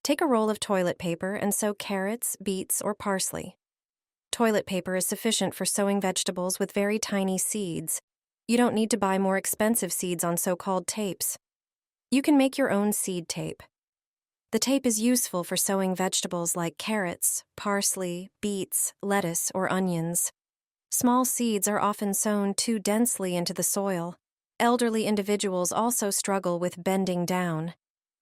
Take a roll of toilet paper and sow carrots, beets, or parsley. Toilet paper is sufficient for sowing vegetables with very tiny seeds. You don't need to buy more expensive seeds on so-called tapes. You can make your own seed tape. The tape is useful for sowing vegetables like carrots, parsley, beets, lettuce, or onions. Small seeds are often sown too densely into the soil. Elderly individuals also struggle with bending down.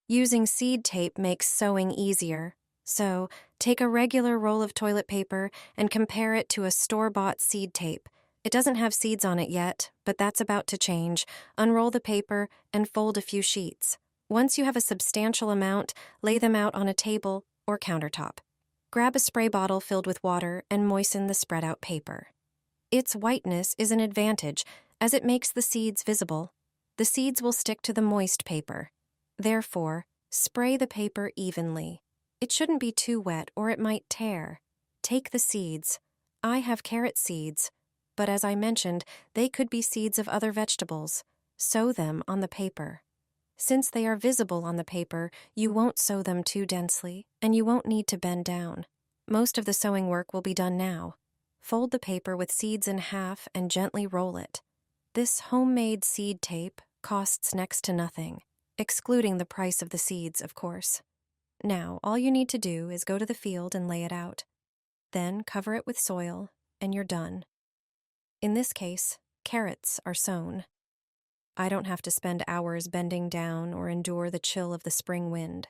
Using seed tape makes sowing easier. So, take a regular roll of toilet paper and compare it to a store-bought seed tape. It doesn't have seeds on it yet, but that's about to change. Unroll the paper and fold a few sheets. Once you have a substantial amount, lay them out on a table or countertop. Grab a spray bottle filled with water and moisten the spread-out paper. Its whiteness is an advantage, as it makes the seeds visible. The seeds will stick to the moist paper. Therefore, spray the paper evenly. It shouldn't be too wet or it might tear. Take the seeds. I have carrot seeds, but as I mentioned, they could be seeds of other vegetables. Sow them on the paper. Since they are visible on the paper, you won't sow them too densely, and you won't need to bend down. Most of the sewing work will be done now. Fold the paper with seeds in half and gently roll it. This homemade seed tape costs next to nothing, excluding the price of the seeds, of course. Now, all you need to do is go to the field and lay it out. Then cover it with soil, and you're done. In this case, carrots are sown. I don't have to spend hours bending down or endure the chill of the spring wind.